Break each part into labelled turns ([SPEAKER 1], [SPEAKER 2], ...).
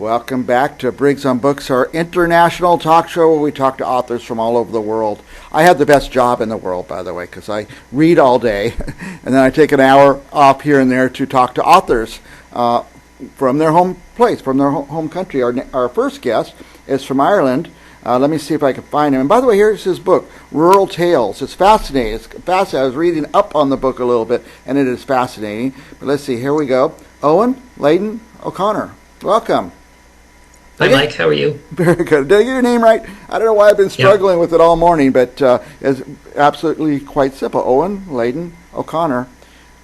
[SPEAKER 1] Welcome back to Briggs on Books, our international talk show where we talk to authors from all over the world. I have the best job in the world, by the way, because I read all day, and then I take an hour off here and there to talk to authors from their home place, from their home country. Our first guest is from Ireland. Let me see if I can find him. And by the way, here's his book, Rural Tales. It's fascinating. I was reading up on the book a little bit, and it is fascinating. But let's see. Here we go. Eoin Leydon O'Connor. Welcome.
[SPEAKER 2] Hi, Mike. How are you?
[SPEAKER 1] Very good. Did I get your name right? I don't know why I've been struggling with it all morning, but it's absolutely quite simple. Eoin Leydon O'Connor.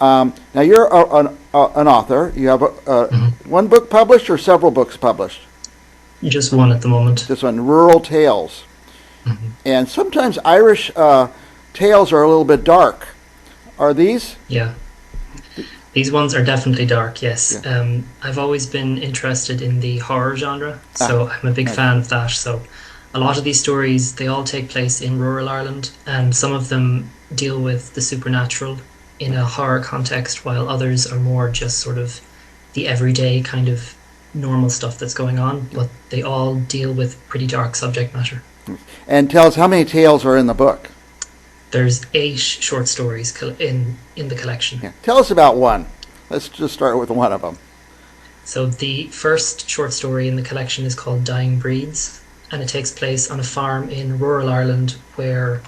[SPEAKER 1] Now, you're an author. You have one book published or several books published?
[SPEAKER 2] Just one at the moment.
[SPEAKER 1] This one, Rural Tales. Mm-hmm. And sometimes Irish tales are a little bit dark. Are these?
[SPEAKER 2] Yeah. These ones are definitely dark, yes. Yeah. I've always been interested in the horror genre, so I'm a big fan of that. So a lot of these stories, they all take place in rural Ireland, and some of them deal with the supernatural in a horror context, while others are more just sort of the everyday kind of normal stuff that's going on, but they all deal with pretty dark subject matter.
[SPEAKER 1] And tell us, how many tales are in the book?
[SPEAKER 2] There's 8 short stories in the collection.
[SPEAKER 1] Yeah. Tell us about one. Let's just start with one of them.
[SPEAKER 2] So the first short story in the collection is called Dying Breeds, and it takes place on a farm in rural Ireland where,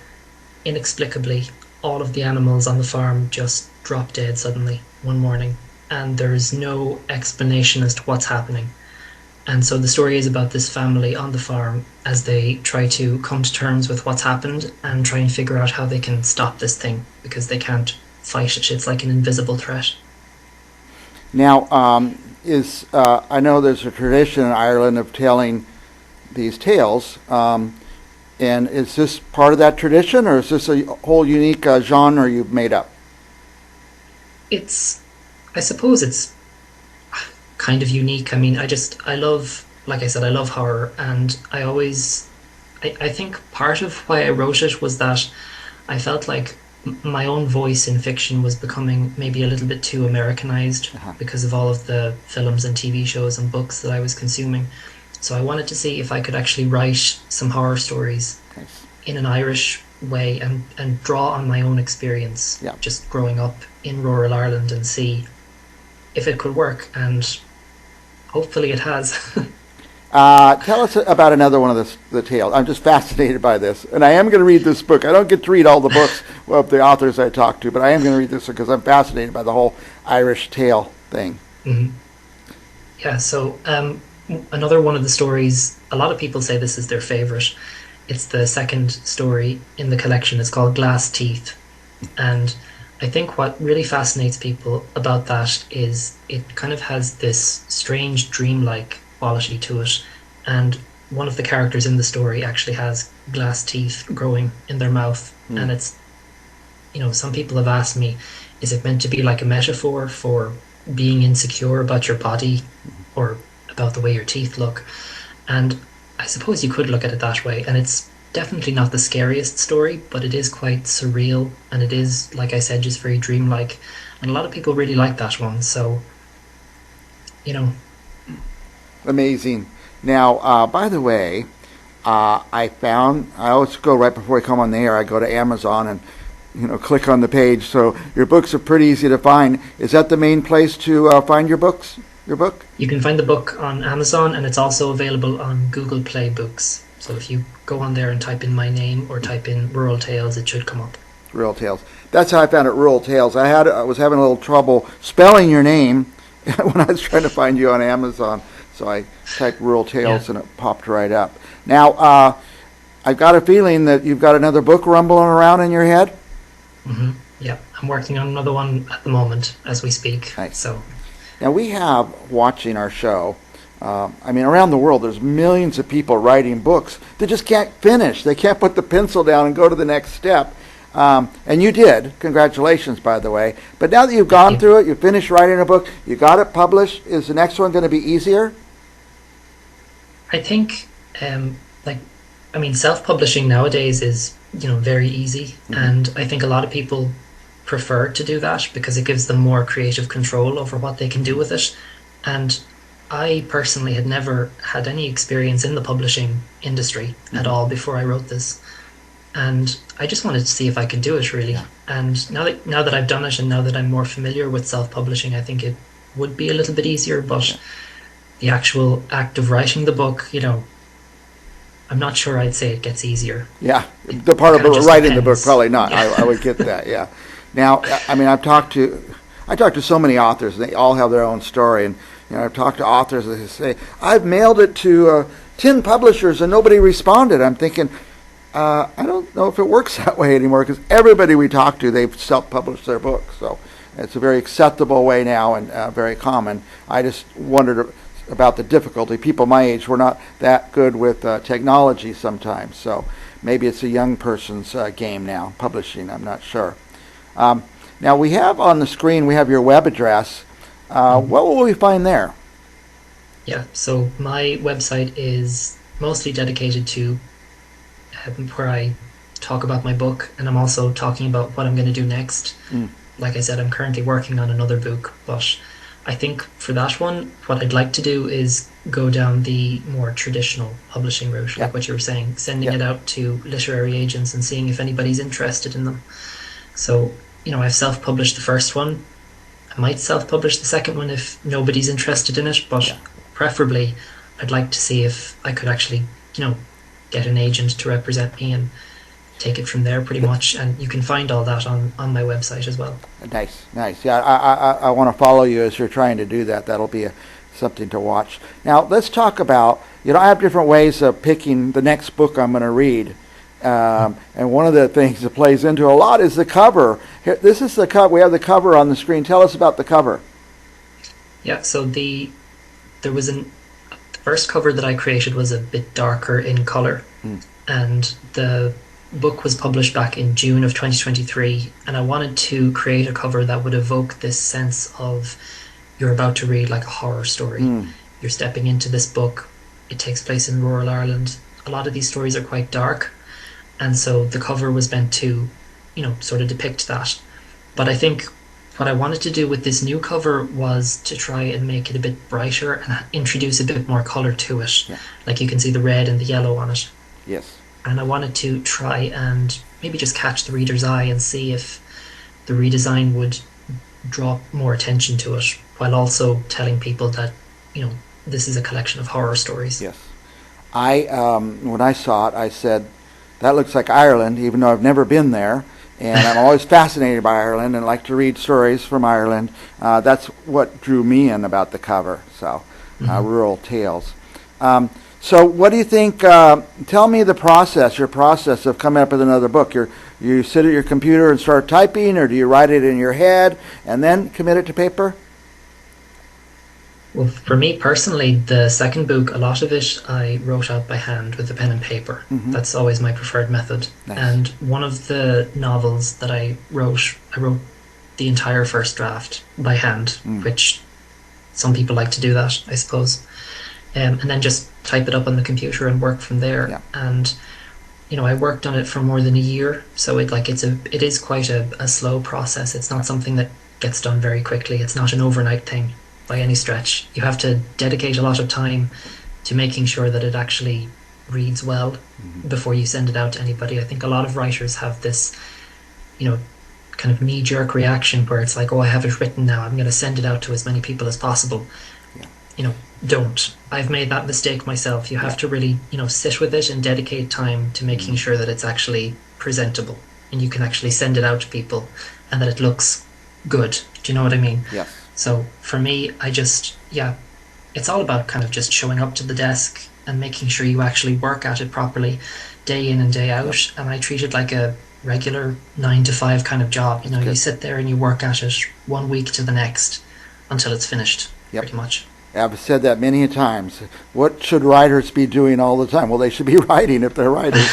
[SPEAKER 2] inexplicably, all of the animals on the farm just drop dead suddenly one morning, and there's no explanation as to what's happening. And so the story is about this family on the farm as they try to come to terms with what's happened and try and figure out how they can stop this thing, because they can't fight it. It's like an invisible threat.
[SPEAKER 1] Now, I know there's a tradition in Ireland of telling these tales, and is this part of that tradition, or is this a whole unique genre you've made up?
[SPEAKER 2] I suppose it's kind of unique. I mean, I love, like I said, I love horror, and I think part of why I wrote it was that I felt like my own voice in fiction was becoming maybe a little bit too Americanized because of all of the films and TV shows and books that I was consuming. So I wanted to see if I could actually write some horror stories in an Irish way and draw on my own experience just growing up in rural Ireland and see if it could work, and hopefully it has.
[SPEAKER 1] Tell us about another one of the tales. I'm just fascinated by this, and I am going to read this book. I don't get to read all the books of the authors I talk to, but I am going to read this because I'm fascinated by the whole Irish tale thing.
[SPEAKER 2] Mm-hmm. Yeah, so another one of the stories, a lot of people say this is their favorite. It's the second story in the collection. It's called Glass Teeth, and I think what really fascinates people about that is it kind of has this strange dreamlike quality to it, and one of the characters in the story actually has glass teeth growing in their mouth. And it's, some people have asked me, is it meant to be like a metaphor for being insecure about your body or about the way your teeth look? And I suppose you could look at it that way, and it's definitely not the scariest story, but it is quite surreal, and it is, like I said, just very dreamlike, and a lot of people really like that one. So
[SPEAKER 1] Amazing. Now, by the way, I always go right before I come on the air, I go to Amazon and click on the page. So your books are pretty easy to find. Is that the main place to find your book?
[SPEAKER 2] You can find the book on Amazon, and it's also available on Google Play Books. So if you go on there and type in my name or type in Rural Tales, it should come up.
[SPEAKER 1] Rural Tales. That's how I found it, Rural Tales. I was having a little trouble spelling your name when I was trying to find you on Amazon. So I typed Rural Tales and it popped right up. Now, I've got a feeling that you've got another book rumbling around in your head.
[SPEAKER 2] Mm-hmm. Yeah, I'm working on another one at the moment as we speak.
[SPEAKER 1] Nice.
[SPEAKER 2] So,
[SPEAKER 1] now we have, watching our show, around the world, there's millions of people writing books that just can't finish. They can't put the pencil down and go to the next step. And you did. Congratulations, by the way. But now that you've gone through it, you finished writing a book, you got it published, is the next one going to be easier?
[SPEAKER 2] I think, self-publishing nowadays is, very easy. Mm-hmm. And I think a lot of people prefer to do that because it gives them more creative control over what they can do with it. And I personally had never had any experience in the publishing industry at all before I wrote this, and I just wanted to see if I could do it really.
[SPEAKER 1] Yeah.
[SPEAKER 2] And now that I've done it, and now that I'm more familiar with self-publishing, I think it would be a little bit easier.
[SPEAKER 1] Yeah.
[SPEAKER 2] But the actual act of writing the book, I'm not sure I'd say it gets easier.
[SPEAKER 1] Yeah,
[SPEAKER 2] It
[SPEAKER 1] the part of
[SPEAKER 2] kind of just
[SPEAKER 1] writing the book,
[SPEAKER 2] depends.
[SPEAKER 1] probably not.
[SPEAKER 2] Yeah.
[SPEAKER 1] I would get that. Yeah. Now, I mean, I talked to so many authors. And they all have their own story, and I've talked to authors that say, "I've mailed it to 10 publishers and nobody responded." I'm thinking, I don't know if it works that way anymore, because everybody we talk to, they've self-published their books. So it's a very acceptable way now, and very common. I just wondered about the difficulty. People my age were not that good with technology sometimes, so maybe it's a young person's game now, publishing. I'm not sure. Now we have on the screen, we have your web address. What will we find there?
[SPEAKER 2] Yeah, so my website is mostly dedicated to where I talk about my book, and I'm also talking about what I'm going to do next.
[SPEAKER 1] Mm.
[SPEAKER 2] Like I said, I'm currently working on another book, but I think for that one, what I'd like to do is go down the more traditional publishing route,
[SPEAKER 1] Yeah.
[SPEAKER 2] like what you were saying, sending
[SPEAKER 1] Yeah.
[SPEAKER 2] it out to literary agents and seeing if anybody's interested in them. So, I've self-published the first one. I might self-publish the second one if nobody's interested in it, but
[SPEAKER 1] Yeah.
[SPEAKER 2] preferably I'd like to see if I could actually, get an agent to represent me and take it from there pretty much. And you can find all that on my website as well.
[SPEAKER 1] Nice, nice. Yeah, I want to follow you as you're trying to do that. That'll be something to watch. Now, let's talk about, I have different ways of picking the next book I'm going to read. And one of the things that plays into a lot is the cover. Here, this is the cover. We have the cover on the screen. Tell us about the cover.
[SPEAKER 2] Yeah, so there was the first cover that I created was a bit darker in color, and the book was published back in June of 2023, and I wanted to create a cover that would evoke this sense of you're about to read like a horror story. You're stepping into this book. It takes place in rural Ireland. A lot of these stories are quite dark, and so the cover was meant to, sort of depict that. But I think what I wanted to do with this new cover was to try and make it a bit brighter and introduce a bit more color to it.
[SPEAKER 1] Yeah.
[SPEAKER 2] Like you can see the red and the yellow on it.
[SPEAKER 1] Yes.
[SPEAKER 2] And I wanted to try and maybe just catch the reader's eye and see if the redesign would draw more attention to it, while also telling people that, this is a collection of horror stories.
[SPEAKER 1] Yes. When I saw it, I said, that looks like Ireland, even though I've never been there. And I'm always fascinated by Ireland and like to read stories from Ireland. That's what drew me in about the cover. So, rural tales. So what do you think? Tell me your process of coming up with another book. You sit at your computer and start typing, or do you write it in your head and then commit it to paper?
[SPEAKER 2] Well, for me personally, the second book, a lot of it I wrote out by hand with a pen and paper. That's always my preferred method.
[SPEAKER 1] Nice.
[SPEAKER 2] And one of the novels that I wrote the entire first draft by hand, which some people like to do that, I suppose. And then just type it up on the computer and work from there.
[SPEAKER 1] Yeah.
[SPEAKER 2] And I worked on it for more than a year, so it is quite a slow process. It's not something that gets done very quickly. It's not an overnight thing by any stretch. You have to dedicate a lot of time to making sure that it actually reads well before you send it out to anybody. I think a lot of writers have this, kind of knee-jerk reaction where it's like, oh, I have it written now, I'm going to send it out to as many people as possible.
[SPEAKER 1] Yeah.
[SPEAKER 2] Don't. I've made that mistake myself. You have to really, sit with it and dedicate time to making sure that it's actually presentable and you can actually send it out to people and that it looks good. Do you know what I mean?
[SPEAKER 1] Yes.
[SPEAKER 2] So for me, it's all about kind of just showing up to the desk and making sure you actually work at it properly day in and day out. And I treat it like a regular 9 to 5 kind of job. You sit there and you work at it 1 week to the next until it's finished, pretty much.
[SPEAKER 1] I've said that many times. What should writers be doing all the time? Well, they should be writing if they're writers.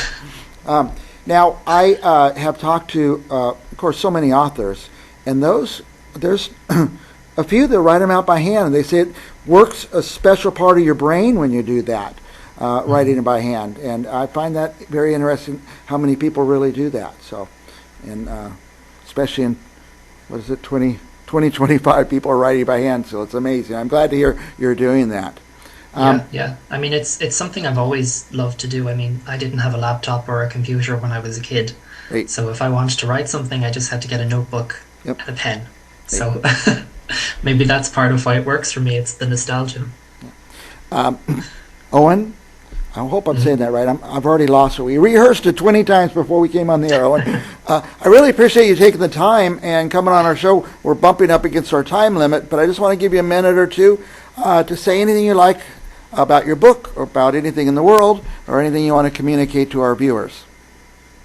[SPEAKER 1] Now, I have talked to, of course, so many authors, and there's a few that write them out by hand, and they say it works a special part of your brain when you do that, writing it by hand. And I find that very interesting how many people really do that. So, and especially in, 20 25 people are writing by hand, so it's amazing. I'm glad to hear you're doing that.
[SPEAKER 2] Yeah. I mean, it's something I've always loved to do. I mean, I didn't have a laptop or a computer when I was a kid,
[SPEAKER 1] Great.
[SPEAKER 2] so if I wanted to write something, I just had to get a notebook
[SPEAKER 1] Yep.
[SPEAKER 2] and a pen.
[SPEAKER 1] Great.
[SPEAKER 2] So maybe that's part of why it works for me. It's the nostalgia.
[SPEAKER 1] Um, Owen, I hope I'm
[SPEAKER 2] Mhm.
[SPEAKER 1] saying that right. I've already lost it. We rehearsed it 20 times before we came on the air, Owen. I really appreciate you taking the time and coming on our show. We're bumping up against our time limit, but I just want to give you a minute or two to say anything you like about your book, or about anything in the world, or anything you want to communicate to our viewers.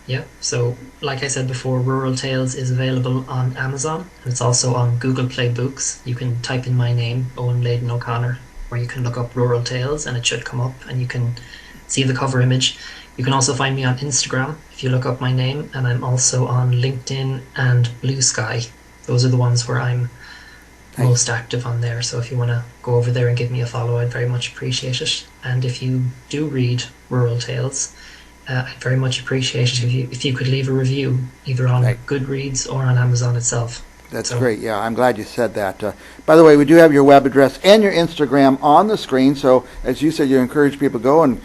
[SPEAKER 2] Yeah. So, like I said before, Rural Tales is available on Amazon, and it's also on Google Play Books. You can type in my name, Eoin Leydon O'Connor, or you can look up Rural Tales, and it should come up, and you can see the cover image. You can also find me on Instagram if you look up my name, and I'm also on LinkedIn and Blue Sky. Those are the ones where I'm
[SPEAKER 1] Thanks.
[SPEAKER 2] most active on there. So if you want to go over there and give me a follow, I'd very much appreciate it. And if you do read Rural Tales, I'd very much appreciate it if you could leave a review either on
[SPEAKER 1] Right.
[SPEAKER 2] Goodreads or on Amazon itself.
[SPEAKER 1] That's
[SPEAKER 2] So-
[SPEAKER 1] great. Yeah, I'm glad you said that. By the way, we do have your web address and your Instagram on the screen. So as you said, you encourage people to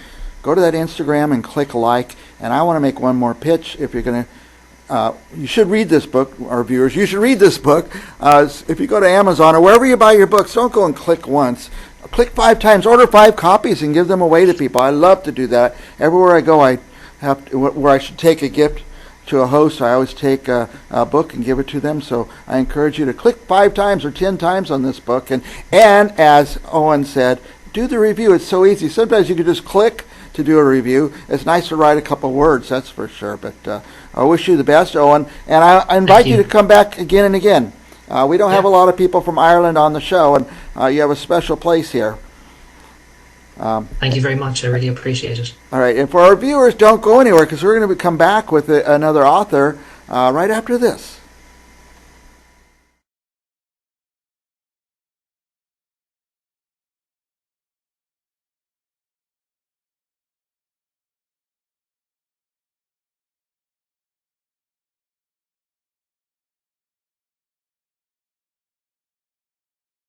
[SPEAKER 1] go to that Instagram and click like. And I want to make one more pitch. If you're going to, you should read this book, our viewers. You should read this book. If you go to Amazon or wherever you buy your books, don't go and click once. Click 5 times. Order 5 copies and give them away to people. I love to do that. Everywhere I go, where I should take a gift to a host, I always take a book and give it to them. So I encourage you to click 5 times or 10 times on this book. And as Owen said, do the review. It's so easy. Sometimes you can just click to do a review. It's nice to write a couple words, that's for sure. But I wish you the best, Owen. And I invite you to come back again and again. We don't have a lot of people from Ireland on the show, and you have a special place here.
[SPEAKER 2] Thank you very much. I really appreciate it.
[SPEAKER 1] All right, and for our viewers, don't go anywhere, because we're going to come back with another author right after this.